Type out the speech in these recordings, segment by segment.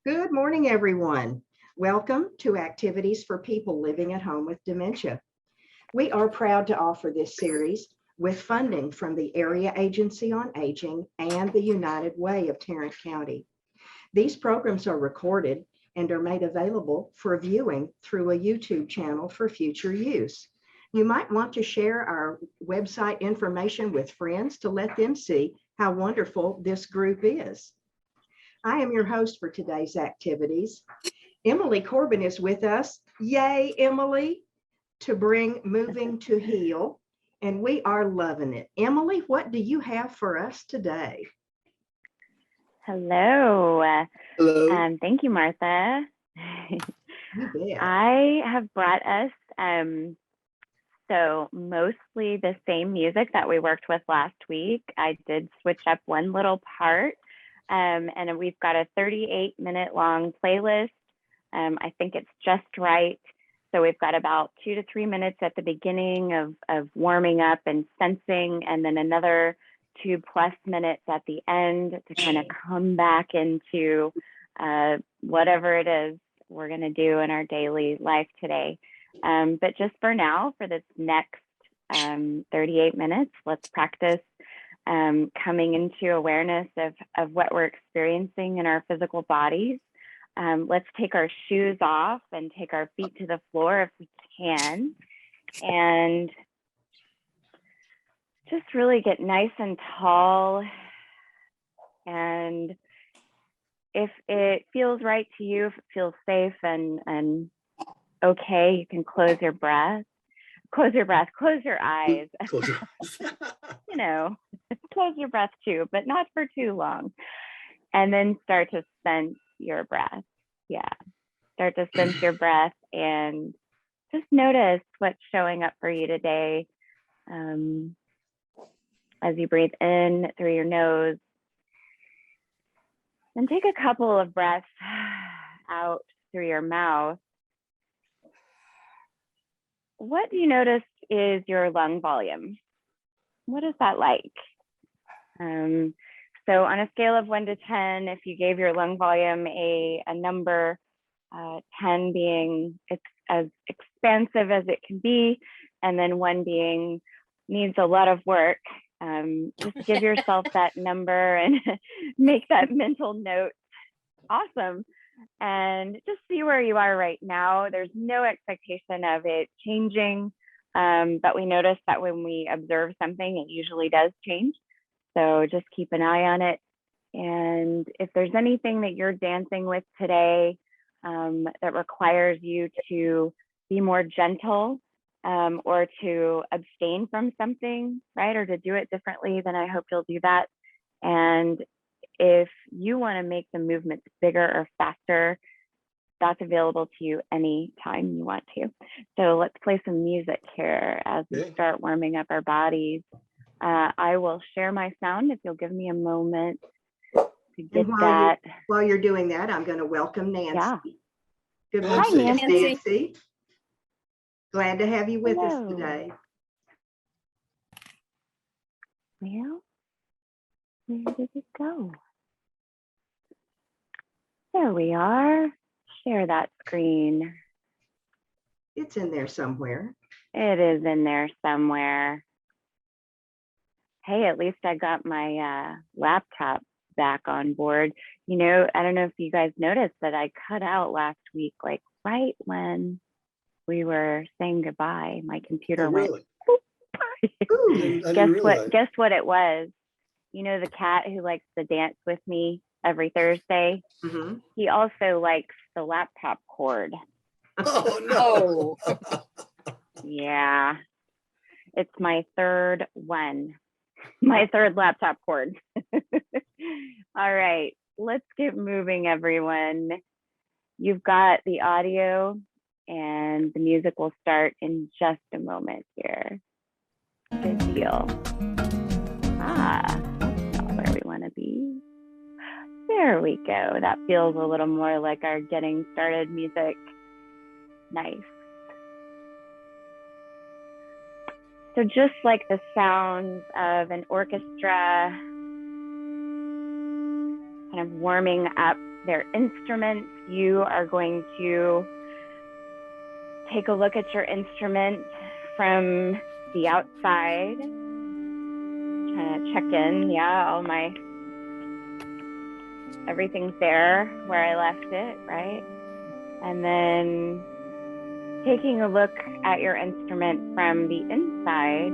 Good morning, everyone. Welcome to Activities for People Living at Home with Dementia. We are proud to offer this series with funding from the Area Agency on Aging and the United Way of Tarrant County. These programs are recorded and are made available for viewing through a YouTube channel for future use. You might want to share our website information with friends to let them see how wonderful this group is. I am your host for today's activities. Emily Corbin is with us. Yay, Emily, to bring Moving to Heal, and we are loving it. Emily, what do you have for us today? Hello. Hello. Thank you, Martha. You bet. I have brought us so mostly the same music that we worked with last week. I did switch up one little part, and we've got a 38-minute long playlist. I think it's just right. So we've got about 2 to 3 minutes at the beginning of warming up and sensing, and then another 2+ minutes at the end to kind of come back into whatever it is we're going to do in our daily life today. But just for now, for this next 38 minutes, let's practice coming into awareness of what we're experiencing in our physical bodies. Let's take our shoes off and take our feet to the floor if we can, and just really get nice and tall. And if it feels right to you, if it feels safe and okay, you can close your eyes. Close your eyes. You know, close your breath too, but not for too long. And then start to sense your breath. Yeah, start to sense your breath and just notice what's showing up for you today. As you breathe in through your nose, and take a couple of breaths out through your mouth. What do you notice is your lung volume? What is that like? So on a scale of 1 to 10, if you gave your lung volume a number, 10 being it's as expansive as it can be, and then 1 being needs a lot of work, just give yourself that number and make that mental note. Awesome. And just see where you are right now. There's no expectation of it changing, but we notice that when we observe something, it usually does change. So just keep an eye on it. And if there's anything that you're dancing with today that requires you to be more gentle or to abstain from something, right, or to do it differently, then I hope you'll do that. And if you want to make the movements bigger or faster, that's available to you anytime you want to. So let's play some music here as we start warming up our bodies. I will share my sound if you'll give me a moment to get that. While you're doing that, I'm going to welcome Nancy. Yeah. Good morning, Hi, Nancy. Glad to have you with us today. Well, where did it go? There we are. Share that screen. It's in there somewhere. It is in there somewhere. Hey, at least I got my laptop back on board. You know, I don't know if you guys noticed that I cut out last week, like right when we were saying goodbye. My computer went. Ooh, Guess what it was? You know, the cat who likes to dance with me every Thursday. Mm-hmm. He also likes the laptop cord. Oh no! Yeah, it's my third one. My third laptop cord. All right, let's get moving, everyone. You've got the audio and the music will start in just a moment here. Good deal. That's not where we want to be. There we go. That feels a little more like our getting started music. Nice. So just like the sounds of an orchestra kind of warming up their instruments. You are going to take a look at your instrument from the outside. Trying to check in. Yeah, everything's there where I left it, right? And then taking a look at your instrument from the inside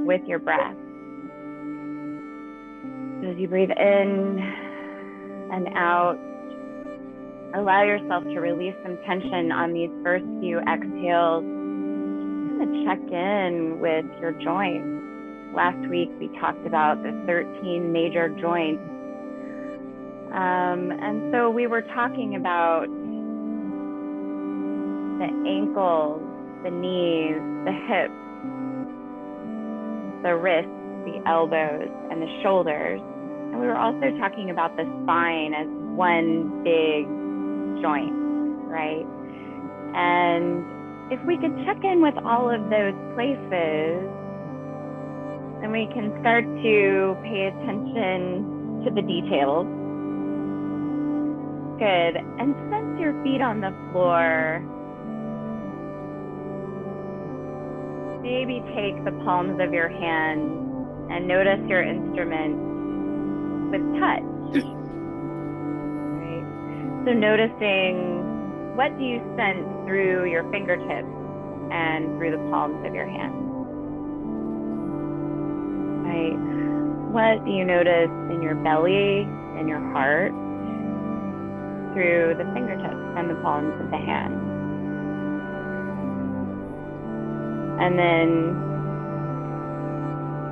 with your breath. As you breathe in and out, allow yourself to release some tension on these first few exhales. Kind of check in with your joints. Last week, we talked about the 13 major joints. And so we were talking about the ankles, the knees, the hips, the wrists, the elbows, and the shoulders. And we were also talking about the spine as one big joint, right? And if we could check in with all of those places, then we can start to pay attention to the details. Good. And sense your feet on the floor. Maybe take the palms of your hands and notice your instrument with touch. Right? So noticing, what do you sense through your fingertips and through the palms of your hands? Right? What do you notice in your belly and your heart through the fingertips and the palms of the hand? And then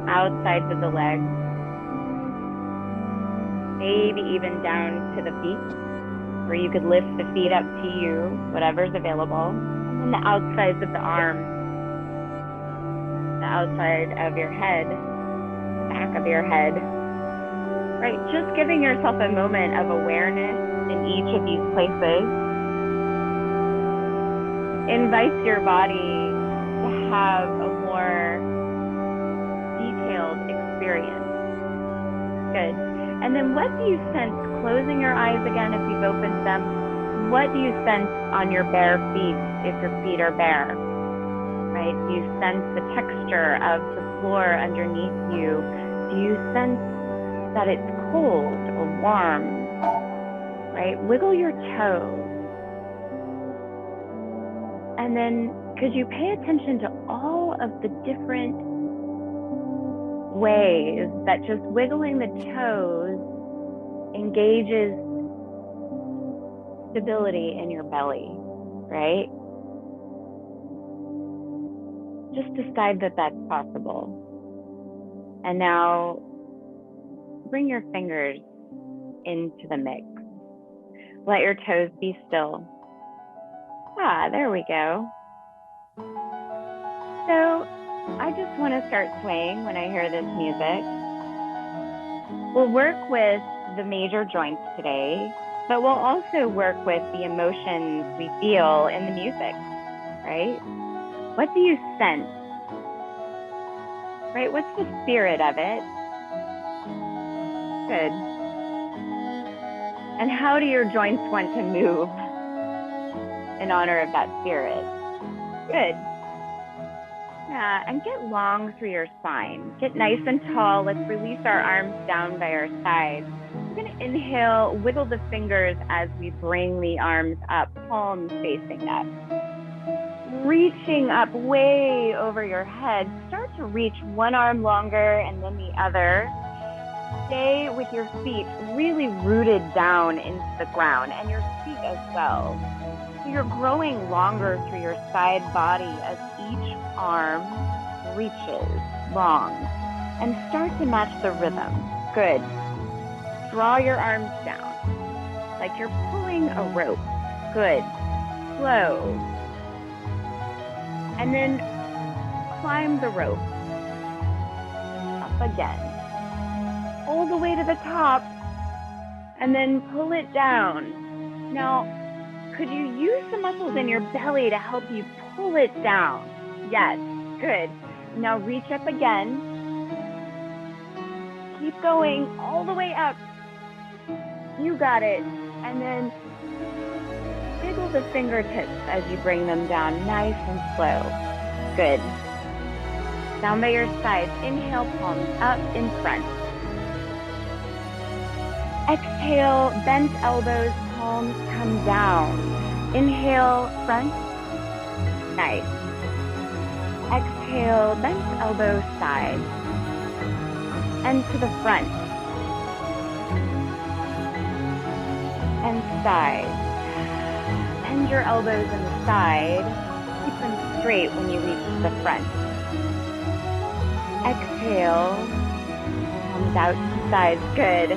outside of the legs, maybe even down to the feet, where you could lift the feet up to you, whatever's available, and the outsides of the arms, the outside of your head, back of your head, right? Just giving yourself a moment of awareness in each of these places invites your body to have a more detailed experience. Good. And then what do you sense, closing your eyes again if you've opened them, what do you sense on your bare feet if your feet are bare, right? Do you sense the texture of the floor underneath you? Do you sense that it's cold or warm, right? Wiggle your toes. And then could you pay attention to all of the different ways that just wiggling the toes engages stability in your belly, right? Just decide that that's possible. And now bring your fingers into the mix. Let your toes be still. There we go. So I just want to start swaying when I hear this music. We'll work with the major joints today, but we'll also work with the emotions we feel in the music, right? What do you sense? Right? What's the spirit of it? Good. And how do your joints want to move in honor of that spirit? Good. Yeah, and get long through your spine. Get nice and tall. Let's release our arms down by our sides. We're going to inhale, wiggle the fingers as we bring the arms up, palms facing up. Reaching up way over your head. Start to reach one arm longer and then the other. Stay with your feet really rooted down into the ground and your feet as well. So you're growing longer through your side body as each arm reaches long. And start to match the rhythm. Good. Draw your arms down like you're pulling a rope. Good. Slow. And then climb the rope. Up again. All the way to the top. And then pull it down. Now, could you use the muscles in your belly to help you pull it down? Yes, good. Now reach up again. Keep going all the way up. You got it. And then wiggle the fingertips as you bring them down, nice and slow. Good. Down by your sides. Inhale, palms up in front. Exhale, bent elbows, palms come down. Inhale, front. Nice. Exhale, bent elbow, side. And to the front. And side. Bend your elbows in the side. Keep them straight when you reach the front. Exhale. Palms out to the sides. Good.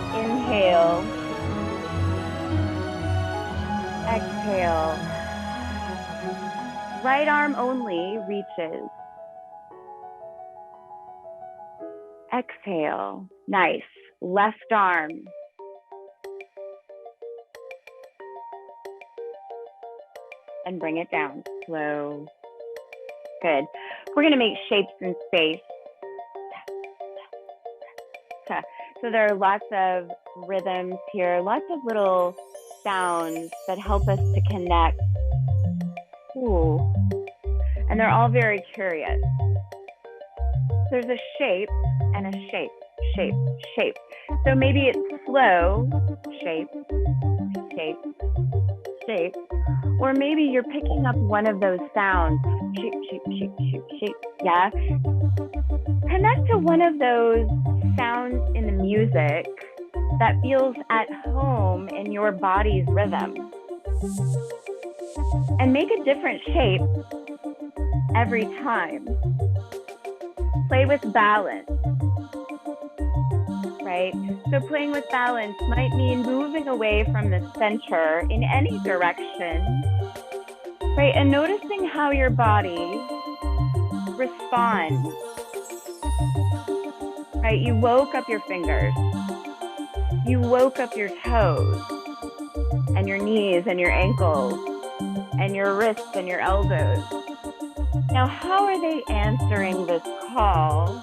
Inhale. Exhale. Right arm only reaches. Exhale. Nice. Left arm. And bring it down. Slow. Good. We're going to make shapes in space. So there are lots of rhythms here, lots of little sounds that help us to connect. Ooh. And they're all very curious. There's a shape and a shape, shape, shape. So maybe it's slow, shape, shape, shape. Or maybe you're picking up one of those sounds, shape, shape, shape, shape, shape, yeah? Connect to one of those sounds in the music that feels at home in your body's rhythm. And make a different shape every time. Play with balance, right? So playing with balance might mean moving away from the center in any direction, right? And noticing how your body responds, right? You woke up your fingers, you woke up your toes and your knees and your ankles and your wrists and your elbows. Now, how are they answering this call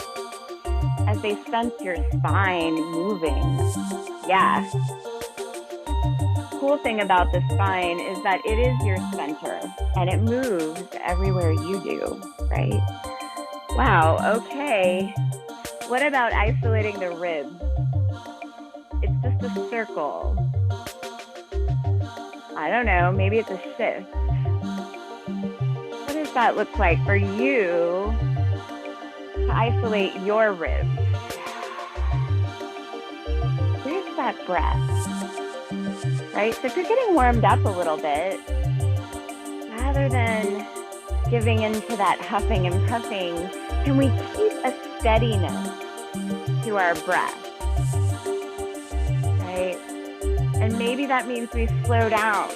as they sense your spine moving? Yeah. Cool thing about the spine is that it is your center and it moves everywhere you do, right? Wow, okay. What about isolating the ribs? It's just a circle. I don't know, maybe it's a shift. What does that look like for you to isolate your ribs? Where's that breath? Right? So if you're getting warmed up a little bit, rather than giving into that huffing and puffing, can we keep a steadiness to our breath? Right? And maybe that means we slow down.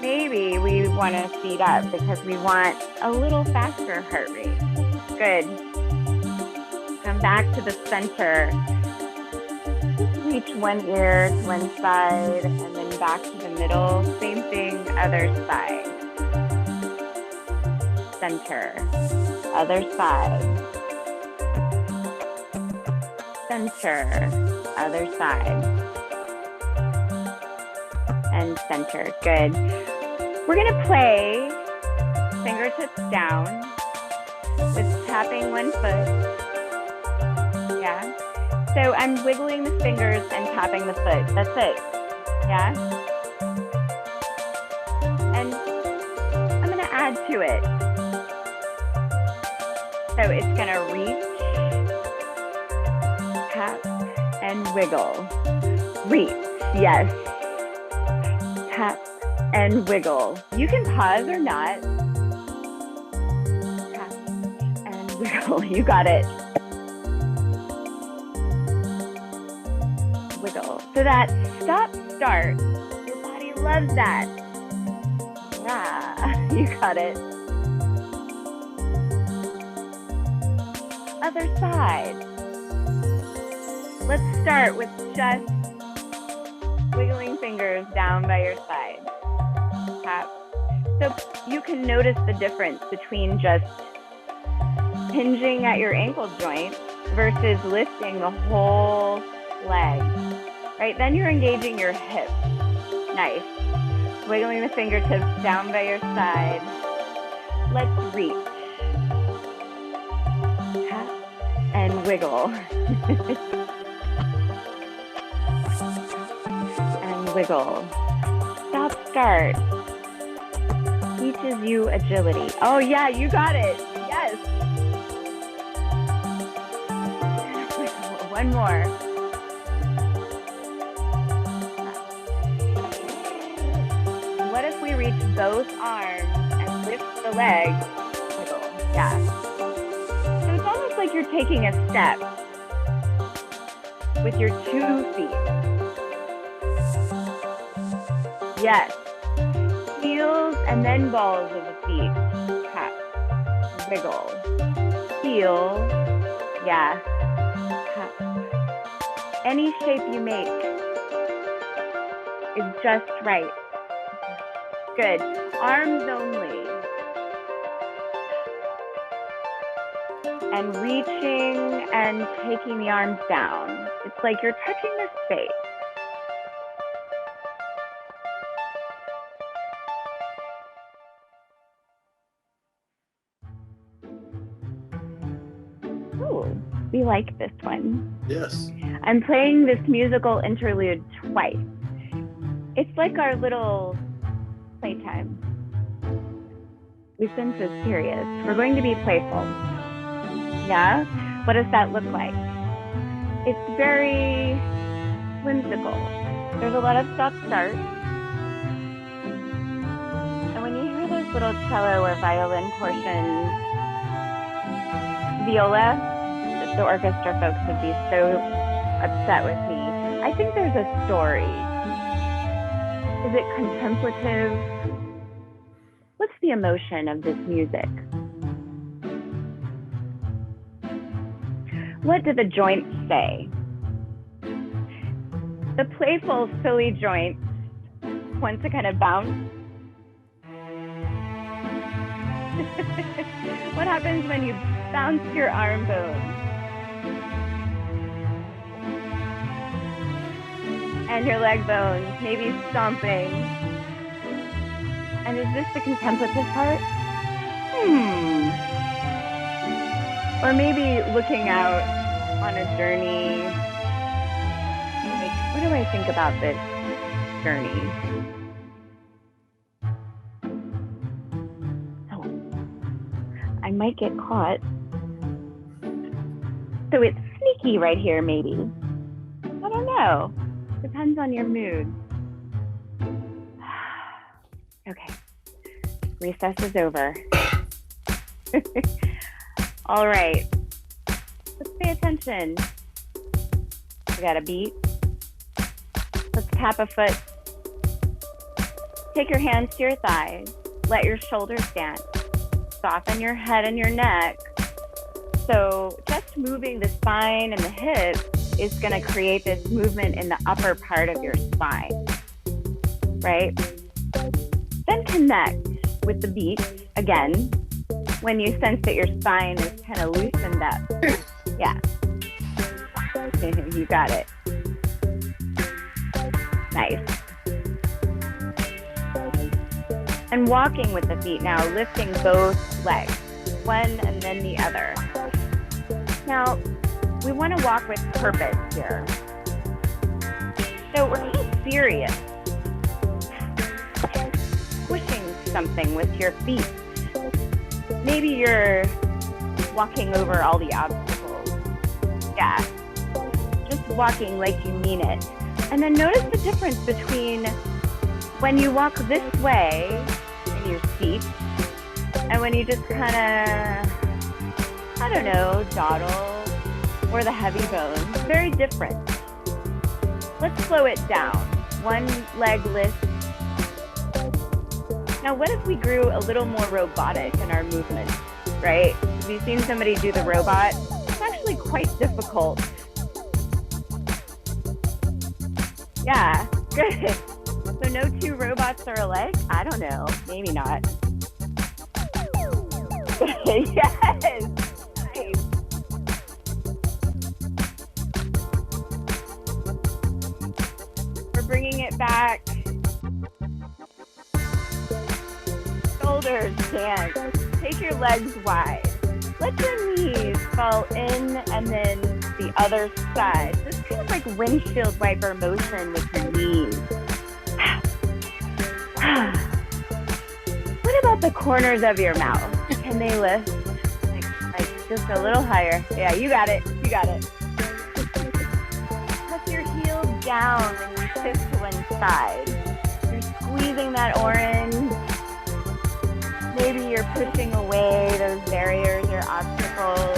Maybe we want to speed up because we want a little faster heart rate. Good. Come back to the center. Reach one ear to one side and then back to the middle. Same thing, other side. Center. Other side. Center. Other side. And center. Good. We're going to play fingertips down with tapping one foot. Yeah. So I'm wiggling the fingers and tapping the foot. That's it. Yeah. And I'm going to add to it. So it's going to reach, tap, and wiggle. Reach. Yes. Tap and wiggle. You can pause or not. Tap and wiggle. You got it. Wiggle. So that stop start, your body loves that. Yeah, you got it. Other side. Let's start with just wiggling fingers down by your side. Tap. So you can notice the difference between just hinging at your ankle joint versus lifting the whole leg, right? Then you're engaging your hips. Nice. Wiggling the fingertips down by your side. Let's reach. Tap and wiggle. And wiggle. Stop, start. Teaches you agility. Oh yeah, you got it. Yes. One more. What if we reach both arms and lift the leg? Wiggle. Yeah. So it's almost like you're taking a step with your 2 feet. Yes. Heels and then balls of the feet. Tap. Wiggle. Heel. Yeah. Tap. Any shape you make is just right. Good. Arms only. And reaching and taking the arms down. It's like you're touching the space. Ooh, we like this one. Yes. I'm playing this musical interlude twice. It's like our little playtime. We've been so serious. We're going to be playful. Yeah? What does that look like? It's very whimsical. There's a lot of stop-start. And when you hear those little cello or violin portions, viola, the orchestra folks would be so upset with me. I think there's a story. Is it contemplative? What's the emotion of this music? What do the joints say? The playful, silly joints want to kind of bounce. What happens when you bounce your arm bone? And your leg bones, maybe stomping. And is this the contemplative part? Or maybe looking out on a journey. Like, what do I think about this journey? Oh, I might get caught. So it's sneaky right here, maybe. I don't know. Depends on your mood. Okay. Recess is over. All right. Let's pay attention. We got a beat. Let's tap a foot. Take your hands to your thighs. Let your shoulders dance. Soften your head and your neck. So just moving the spine and the hips is going to create this movement in the upper part of your spine, right? Then connect with the beat again when you sense that your spine is kind of loosened up. Yeah. You got it. Nice. And walking with the feet now, lifting both legs, one and then the other. Now, we want to walk with purpose here. So we're getting serious. Pushing something with your feet. Maybe you're walking over all the obstacles. Yeah. Just walking like you mean it. And then notice the difference between when you walk this way in your seat and when you just kind of, I don't know, dawdle or the heavy bones. Very different. Let's slow it down. One leg lift. Now, what if we grew a little more robotic in our movement, right? Have you seen somebody do the robot? It's actually quite difficult. Yeah, good. So no two robots are alike? I don't know. Maybe not. Yes. Nice. it back. Shoulders dance. Take your legs wide. Let your knees fall in and then the other side. Just kind of like windshield wiper motion with your knees. What about the corners of your mouth? Can they lift? Like just a little higher. Yeah, you got it. You got it. Tuck your heels down and you shift to one side. You're squeezing that orange. Maybe you're pushing away those barriers or obstacles.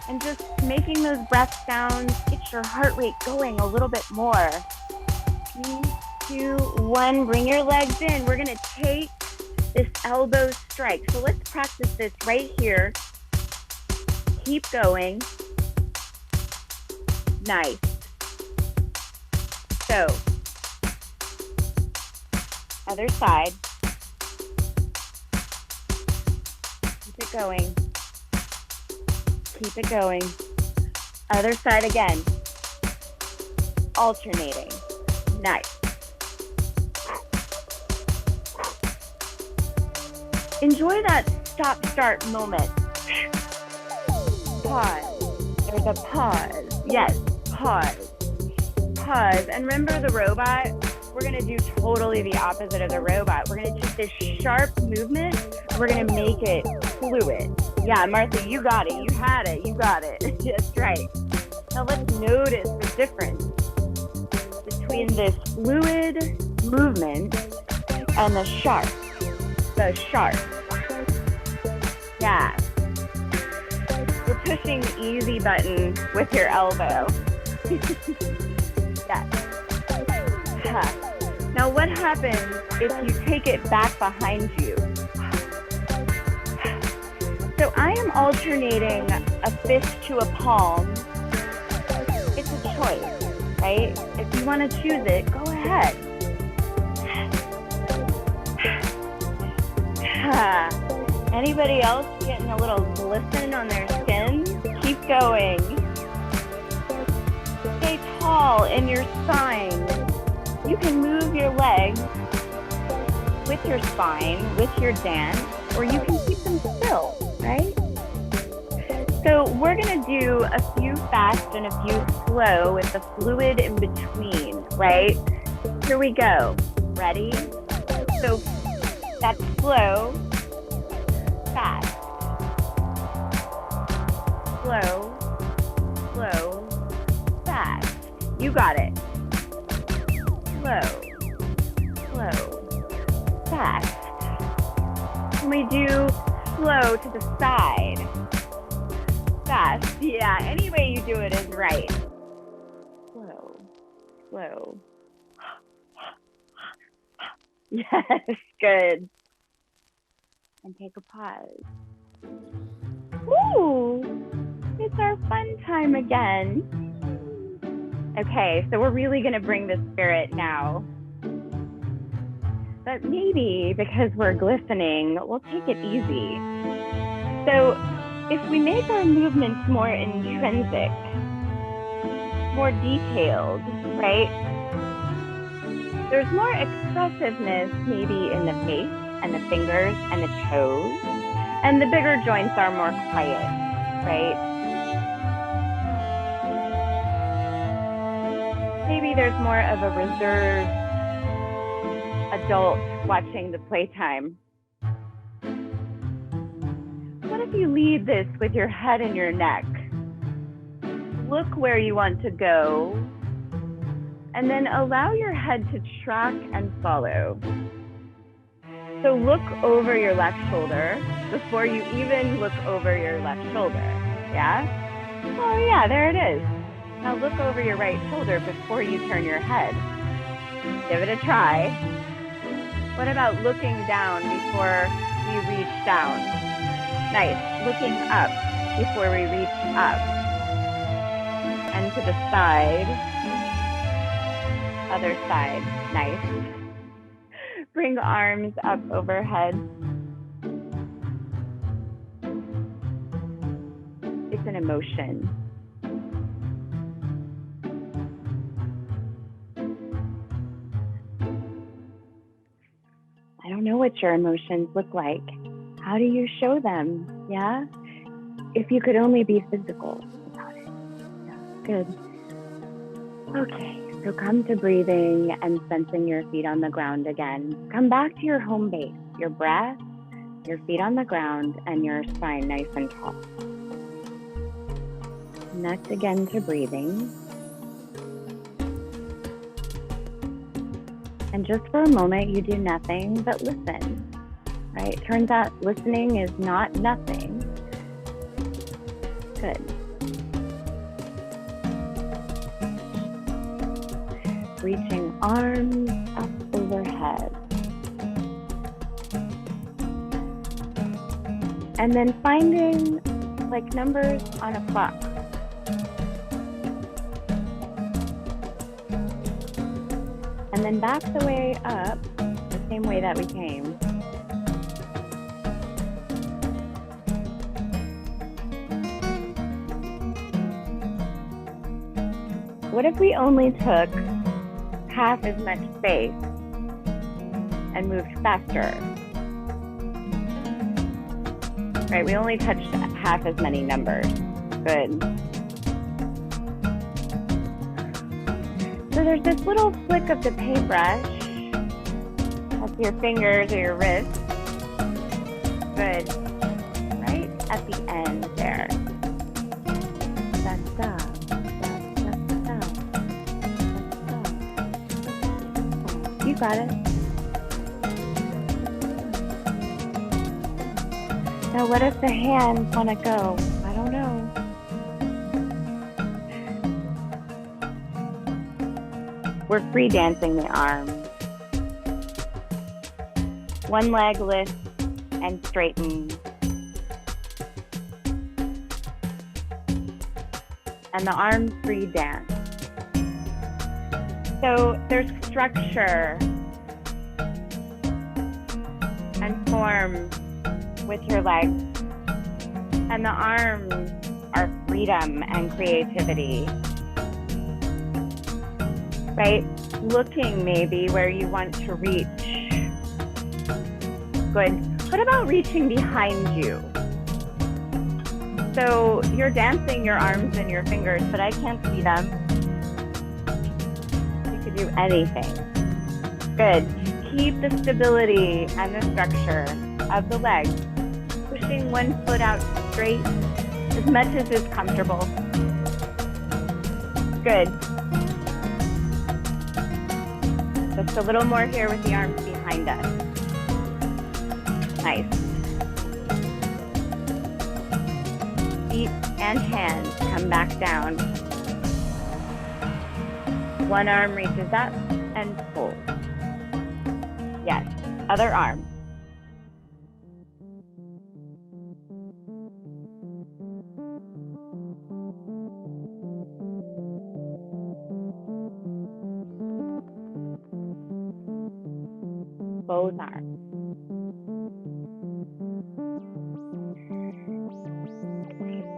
And just making those breath sounds, get your heart rate going a little bit more. 3, 2, 1, bring your legs in. We're gonna take this elbow strike. So let's practice this right here. Keep going. Nice. So, other side. Keep it going. Keep it going. Other side again. Alternating. Nice. Enjoy that stop-start moment. Pause. There's a pause. Yes, pause. Pause. And remember the robot? We're going to do totally the opposite of the robot. We're going to take this sharp movement. We're going to make it fluid. Yeah, Martha, you got it. You had it. You got it. That's right. Now let's notice the difference between this fluid movement and the sharp. The sharp. Yeah. You're pushing the easy button with your elbow. Yes. Now what happens if you take it back behind you? So I am alternating a fist to a palm. It's a choice, right? If you want to choose it, go ahead. Anybody else getting a little glisten on their skin? Keep going. Stay tall in your spine. You can move your legs with your spine, with your dance, or you can keep them still, right? So we're gonna do a few fast and a few slow with the fluid in between, right? Here we go. Ready? So that's slow, fast. Slow, slow, fast. You got it. Slow, slow, fast. Can we do slow to the side? Fast, yeah, any way you do it is right. Slow, slow. Yes, good. And take a pause. Ooh, it's our fun time again. Okay, so we're really gonna bring the spirit now. But maybe because we're glistening, we'll take it easy. So if we make our movements more intrinsic, more detailed, right? There's more expressiveness maybe in the face and the fingers and the toes, and the bigger joints are more quiet, right? Maybe there's more of a reserved adult watching the playtime. What if you lead this with your head and your neck? Look where you want to go, and then allow your head to track and follow. So look over your left shoulder before you even look over your left shoulder, yeah? Oh yeah, there it is. Now look over your right shoulder before you turn your head. Give it a try. What about looking down before we reach down? Nice. Looking up before we reach up. And to the side. Other side. Nice. Bring arms up overhead. It's an emotion. what your emotions look like. How do you show them? Yeah. If you could only be physical about it. Yeah, good. Okay, so come to breathing and sensing your feet on the ground again. Come back to your home base, your breath, your feet on the ground, and your spine nice and tall. Connect again to breathing. And just for a moment, you do nothing but listen, right? Turns out listening is not nothing. Good. Reaching arms up overhead. And then finding like numbers on a clock. And then back the way up, the same way that we came. What if we only took half as much space and moved faster? Right, we only touched half as many numbers. Good. So there's this little flick of the paintbrush. That's your fingers or your wrist. Good. Right at the end there. That's up. You got it. Now what if the hands want to go? I don't know. We're free dancing the arms. One leg lifts and straightens. And the arms free dance. So there's structure and form with your legs. And the arms are freedom and creativity. Right? Looking maybe where you want to reach. Good. What about reaching behind you? So you're dancing your arms and your fingers, but I can't see them. You could do anything. Good. Keep the stability and the structure of the legs. Pushing one foot out straight as much as is comfortable. Good. Just a little more here with the arms behind us. Nice. Feet and hands come back down. One arm reaches up and pulls. Yes, other arm. Both arms.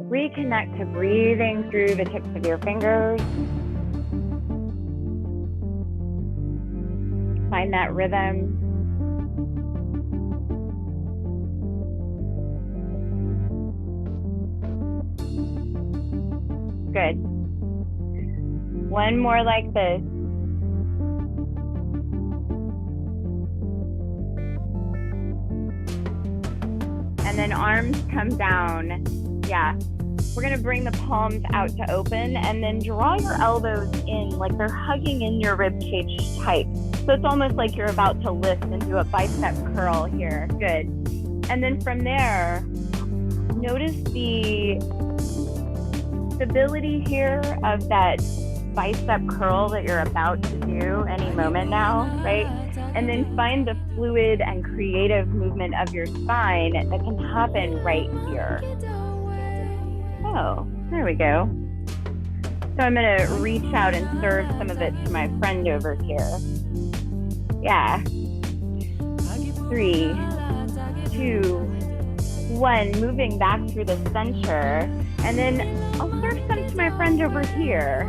Reconnect to breathing through the tips of your fingers. Find that rhythm. Good. One more like this. And then arms come down. Yeah. We're gonna bring the palms out to open and then draw your elbows in like they're hugging in your rib cage tight. So it's almost like you're about to lift and do a bicep curl here. Good. And then from there, notice the stability here of that bicep curl that you're about to do any moment now, right? And then find the fluid and creative movement of your spine that can happen right here. Oh, there we go. So I'm gonna reach out and serve some of it to my friend over here. Yeah. 3, 2, 1, moving back through the center. And then I'll serve some to my friend over here.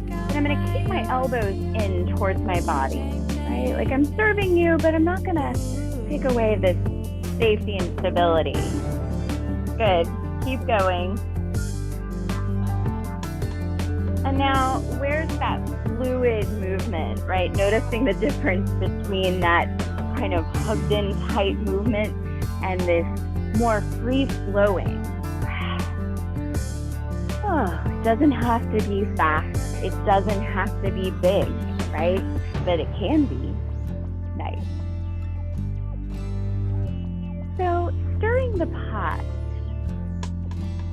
And I'm gonna keep my elbows in towards my body, right? Like I'm serving you, but I'm not gonna take away this safety and stability. Good, keep going. And now, where's that fluid movement, right? Noticing the difference between that kind of hugged in tight movement and this more free flowing. Oh, it doesn't have to be fast. It doesn't have to be big, right? But it can be. Nice. So stirring the pot.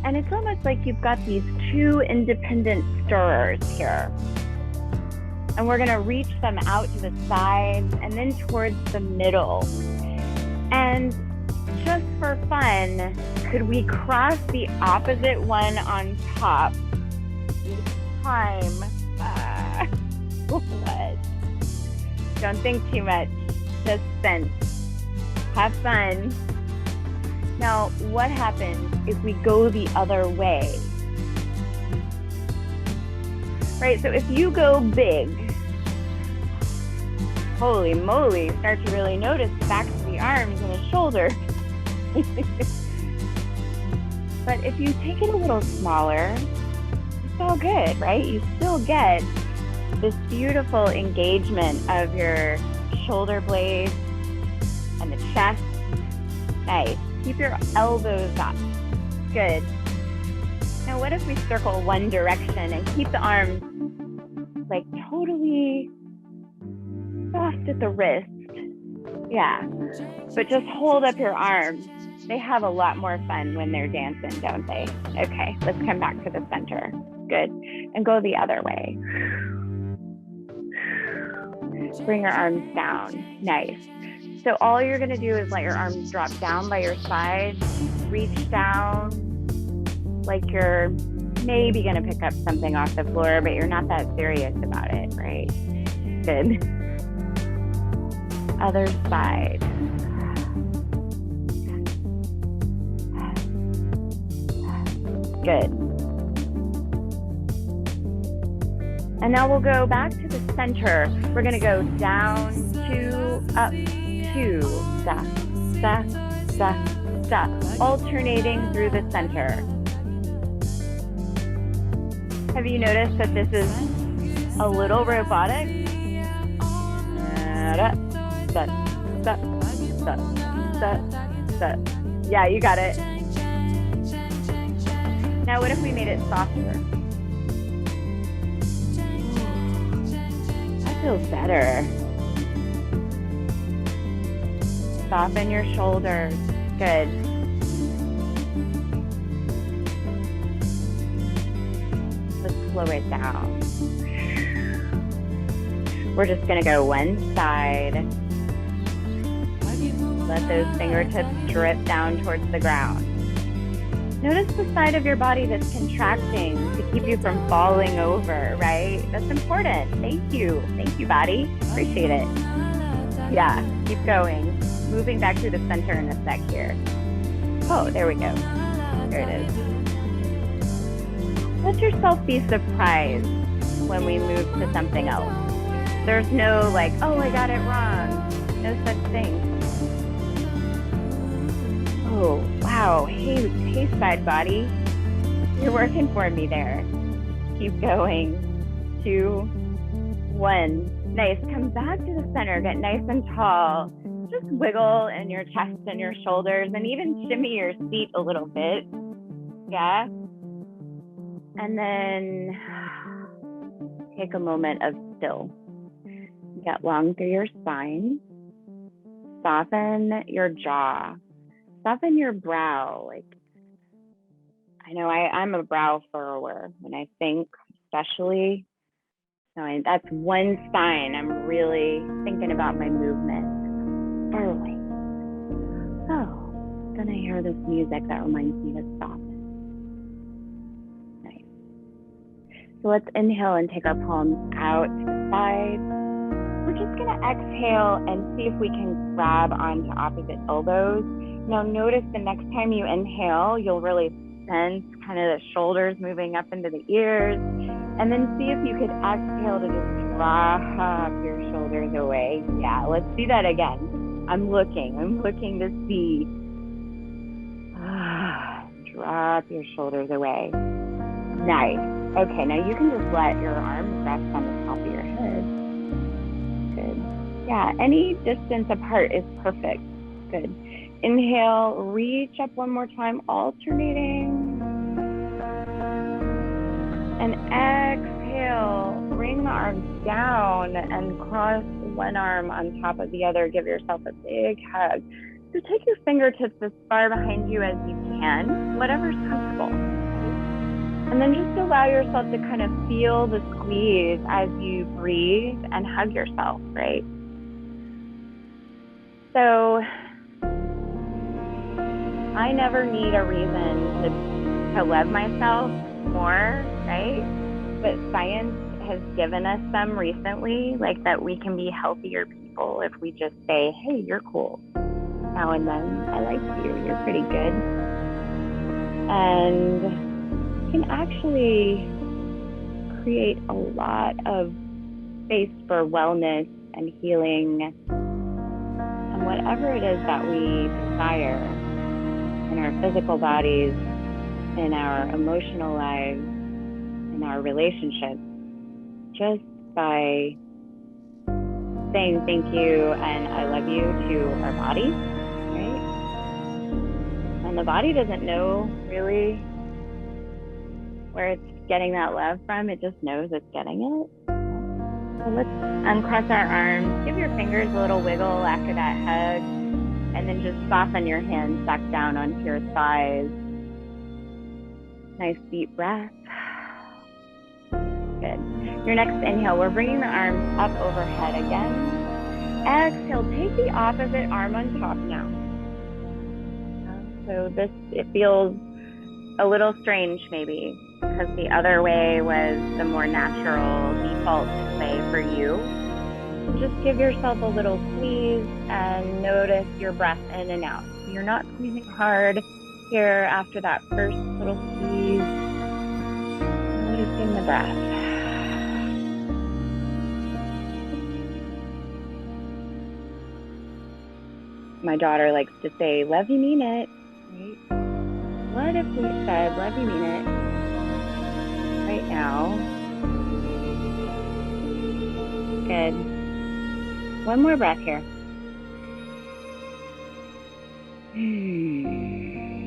And it's almost like you've got these two independent stirrers here. And we're gonna reach them out to the sides and then towards the middle. And just for fun, could we cross the opposite one on top each time? What? Don't think too much, just sense. Have fun. Now, what happens if we go the other way? Right, so if you go big, holy moly, start to really notice the backs of the arms and the shoulders. But if you take it a little smaller, it's all good, right? You still get this beautiful engagement of your shoulder blades and the chest. Nice. Keep your elbows up. Good. Now, what if we circle one direction and keep the arms like totally soft at the wrist? Yeah. But just hold up your arms. They have a lot more fun when they're dancing, don't they? Okay, let's come back to the center. Good. And go the other way. Bring your arms down. Nice. So all you're gonna do is let your arms drop down by your side, reach down like you're maybe gonna pick up something off the floor, but you're not that serious about it, right? Good. Other side. Good. And now we'll go back to the center. We're gonna go down, 2, up, 2, stop, stop, stop, stop, alternating through the center. Have you noticed that this is a little robotic? Yeah, you got it. Now, what if we made it softer? That feels better. Soften your shoulders. Good. Let's slow it down. We're just gonna go one side. Let those fingertips drip down towards the ground. Notice the side of your body that's contracting to keep you from falling over, right? That's important. Thank you. Thank you, body. Appreciate it. Yeah, keep going. Moving back to the center in a sec here. Oh, there we go. There it is. Let yourself be surprised when we move to something else. There's no like, oh, I got it wrong. No such thing. Oh, wow. Hey, side body. You're working for me there. Keep going. 2, 1. Nice. Come back to the center. Get nice and tall. Just wiggle in your chest and your shoulders and even shimmy your seat a little bit. Yeah. And then take a moment of still. Get long through your spine. Soften your jaw. Soften your brow. Like, I know I'm a brow furrower when I think, especially. So that's one sign I'm really thinking about my movement. Furrowing. Oh, then I hear this music that reminds me to stop. Nice. So let's inhale and take our palms out to the side. We're just gonna exhale and see if we can grab onto opposite elbows. Now notice the next time you inhale, you'll really sense kind of the shoulders moving up into the ears. And then see if you could exhale to just drop your shoulders away. Yeah, let's do that again. I'm looking to see. Drop your shoulders away. Nice. Okay, now you can just let your arms rest on the top of your head. Good. Yeah, any distance apart is perfect. Good. Inhale, reach up one more time, alternating. And exhale, bring the arms down and cross one arm on top of the other. Give yourself a big hug. So take your fingertips as far behind you as you can, whatever's comfortable. And then just allow yourself to kind of feel the squeeze as you breathe and hug yourself, right? So I never need a reason to love myself more, right? But science has given us some recently, like that we can be healthier people if we just say, hey, you're cool. Now and then, I like you, you're pretty good. And can actually create a lot of space for wellness and healing and whatever it is that we desire in our physical bodies, in our emotional lives, in our relationships, just by saying thank you and I love you to our bodies, right? And the body doesn't know really where it's getting that love from. It just knows it's getting it. So let's uncross our arms. Give your fingers a little wiggle after that hug. And then just soften your hands back down onto your thighs. Nice deep breath. Good. Your next inhale, we're bringing the arms up overhead again. Exhale, take the opposite arm on top now. So it feels a little strange maybe, because the other way was the more natural default way for you. Just give yourself a little squeeze and notice your breath in and out. You're not squeezing hard here after that first little squeeze. Noticing the breath. My daughter likes to say, love you, mean it. Right? What if we said, love you, mean it right now? Good. One more breath here.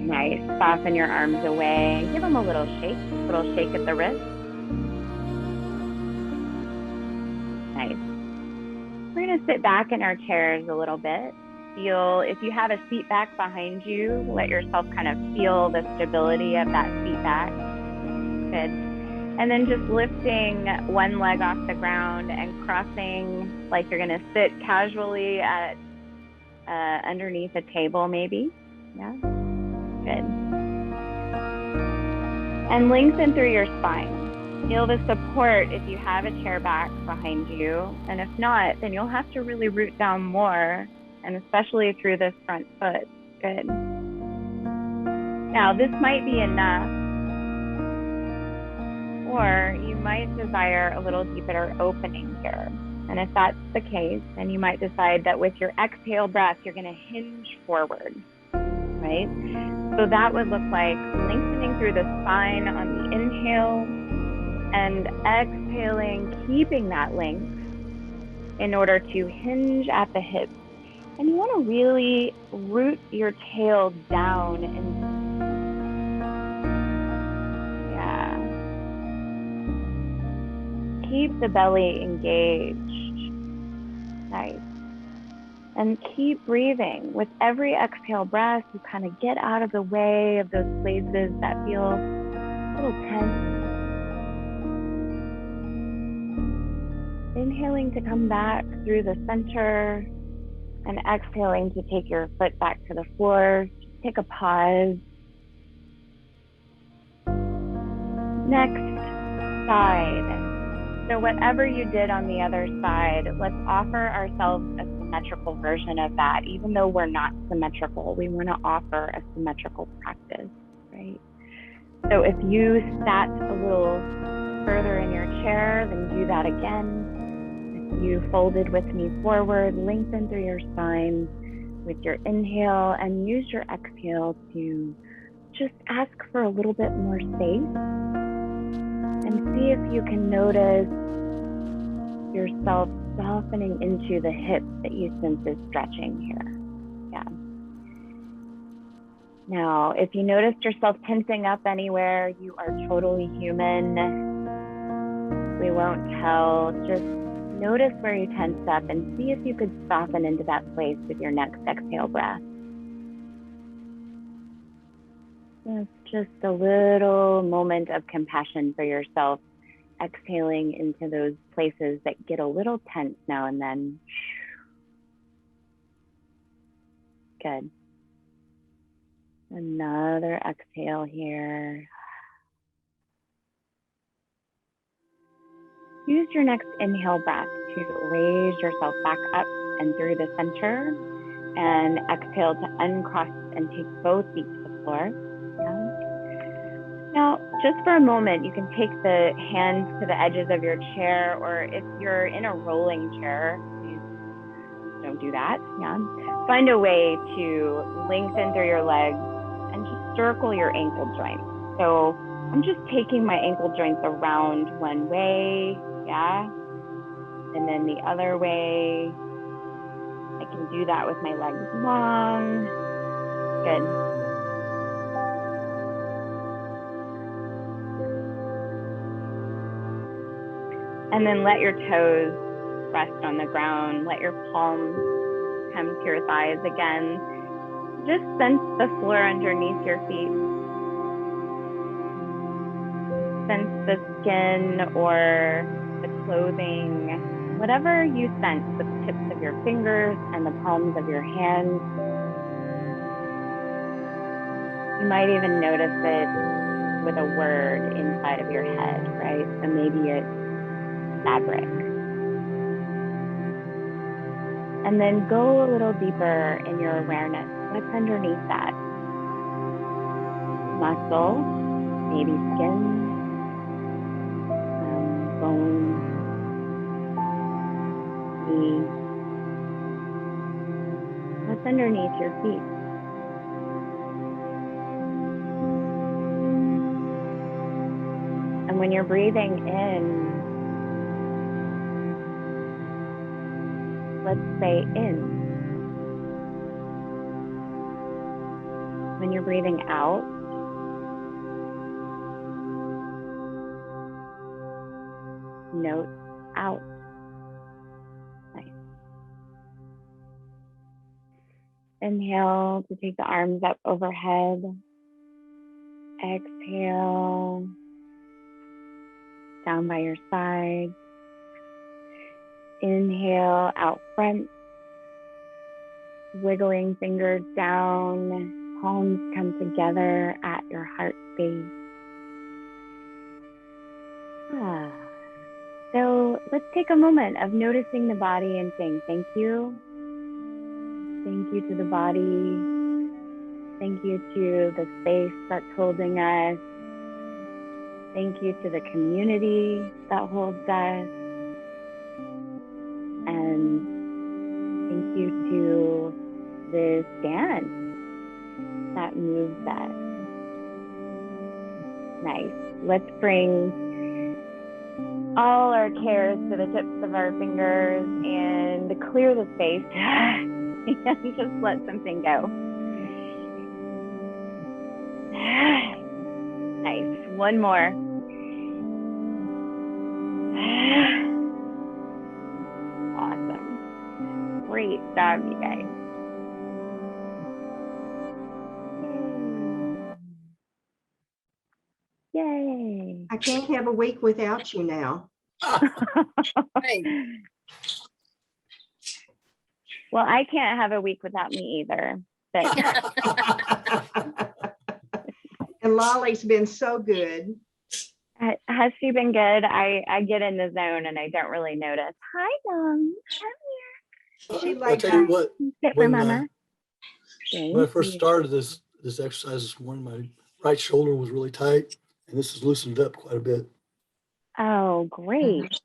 Nice. Soften your arms away. Give them a little shake at the wrist. Nice. We're going to sit back in our chairs a little bit. Feel, if you have a seat back behind you, let yourself kind of feel the stability of that seat back. Good. And then just lifting one leg off the ground and crossing like you're going to sit casually at underneath a table maybe. Yeah. Good. And lengthen through your spine. Feel the support if you have a chair back behind you. And if not, then you'll have to really root down more, and especially through this front foot. Good. Now, this might be enough, or you might desire a little deeper opening here. And if that's the case, then you might decide that with your exhale breath, you're going to hinge forward, right? So that would look like lengthening through the spine on the inhale and exhaling, keeping that length in order to hinge at the hips. And you want to really root your tail down and keep the belly engaged. Nice. And keep breathing. With every exhale breath, you kind of get out of the way of those places that feel a little tense. Inhaling to come back through the center and exhaling to take your foot back to the floor. Just take a pause. Next, side. So whatever you did on the other side, let's offer ourselves a symmetrical version of that. Even though we're not symmetrical, we want to offer a symmetrical practice, right? So if you sat a little further in your chair, then do that again. If you folded with me forward, lengthen through your spine, with your inhale, and use your exhale to just ask for a little bit more space, and see if you can notice yourself softening into the hips that you sense is stretching here. Yeah. Now, if you noticed yourself tensing up anywhere, you are totally human. We won't tell. Just notice where you tense up and see if you could soften into that place with your next exhale breath. It's just a little moment of compassion for yourself, exhaling into those places that get a little tense now and then. Good. Another exhale here. Use your next inhale breath to raise yourself back up and through the center, and exhale to uncross and take both feet to the floor. Yeah. Now, just for a moment, you can take the hands to the edges of your chair, or if you're in a rolling chair, please don't do that. Yeah. Find a way to lengthen through your legs and just circle your ankle joints. So I'm just taking my ankle joints around one way, yeah, and then the other way. I can do that with my legs long. Good. And then let your toes rest on the ground. Let your palms come to your thighs again. Just sense the floor underneath your feet. Sense the skin or the clothing, whatever you sense with the tips of your fingers and the palms of your hands. You might even notice it with a word inside of your head, right? So maybe it's fabric. And then go a little deeper in your awareness. What's underneath that? Muscle, maybe skin, bone, knee. What's underneath your feet? And when you're breathing in, let's say in. When you're breathing out, note out. Nice. Inhale to take the arms up overhead. Exhale, down by your side. Inhale, out front. Wiggling fingers down. Palms come together at your heart space. So let's take a moment of noticing the body and saying thank you. Thank you to the body. Thank you to the space that's holding us. Thank you to the community that holds us. And thank you to this dance that moves us. Nice. Let's bring all our cares to the tips of our fingers and clear the space and just let something go. Nice. One more. Awesome. Great job, you guys. Yay. I can't have a week without you now. Well, I can't have a week without me either. But And Lolly's been so good. has she been good? I get in the zone and I don't really notice. Hi, Mom. She I'll like tell you what, Sit for Mama. when I first started this exercise this morning, my right shoulder was really tight, and this has loosened up quite a bit. Oh, great.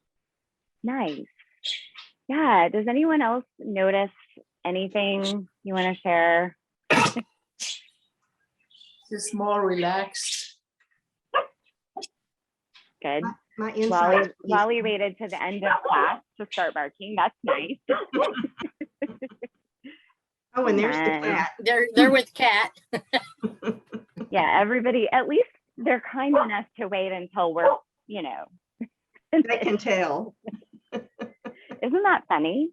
Nice. Yeah. Does anyone else notice anything you want to share? Just more relaxed. Good. My Wally, insides. Wally waited to the end of class to start barking. That's nice. Oh, and there's the Nice. cat. They're with Kat. Yeah, everybody, at least they're kind enough to wait until we're, They can tell. Isn't that funny?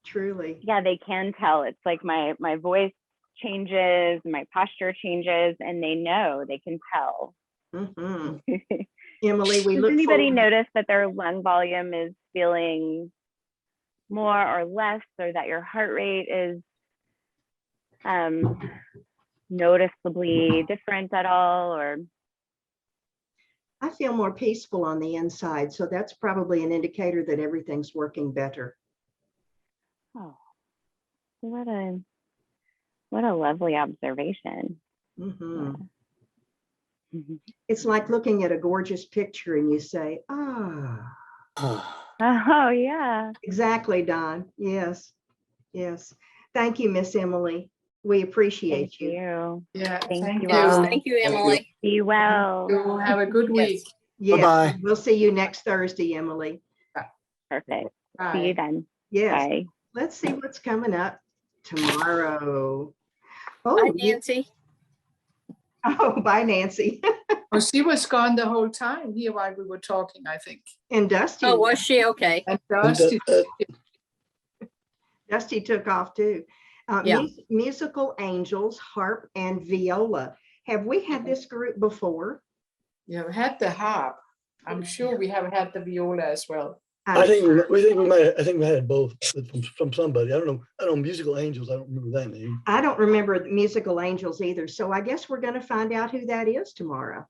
Truly. Yeah, they can tell. It's like my voice changes, my posture changes, and they know, they can tell. Mhm. Emily, we Does look anybody forward. notice that their lung volume is feeling more or less, or that your heart rate is noticeably different at all? Or I feel more peaceful on the inside, so that's probably an indicator that everything's working better. oh, what a lovely observation. Mhm. Mhm. It's like looking at a gorgeous picture and you say, ah, Oh yeah. exactly, Don. Yes, yes. Thank you, Miss Emily. We Thank appreciate you. Yeah, Thank thank you you. all. Thank you, Thank you. Emily. Be well. You have a good week. Yes, Bye-bye. we'll see you next Thursday, Emily. Perfect. See Bye. you then. Yes, Bye. let's see what's coming up tomorrow. Bye, Oh, Nancy. oh, bye, Nancy. Oh, she was gone the whole time here while we were talking, I think. And Dusty, Oh, was she? Okay. And And, Dusty, Dusty took off too. Yeah. Musical Angels, Harp and Viola. Have we had this group before? you have had the harp. I'm sure we have had the viola as well. I think we had both from somebody. I don't know. Musical Angels. I don't remember that name. I don't remember the Musical Angels either. So I guess we're going to find out who that is tomorrow.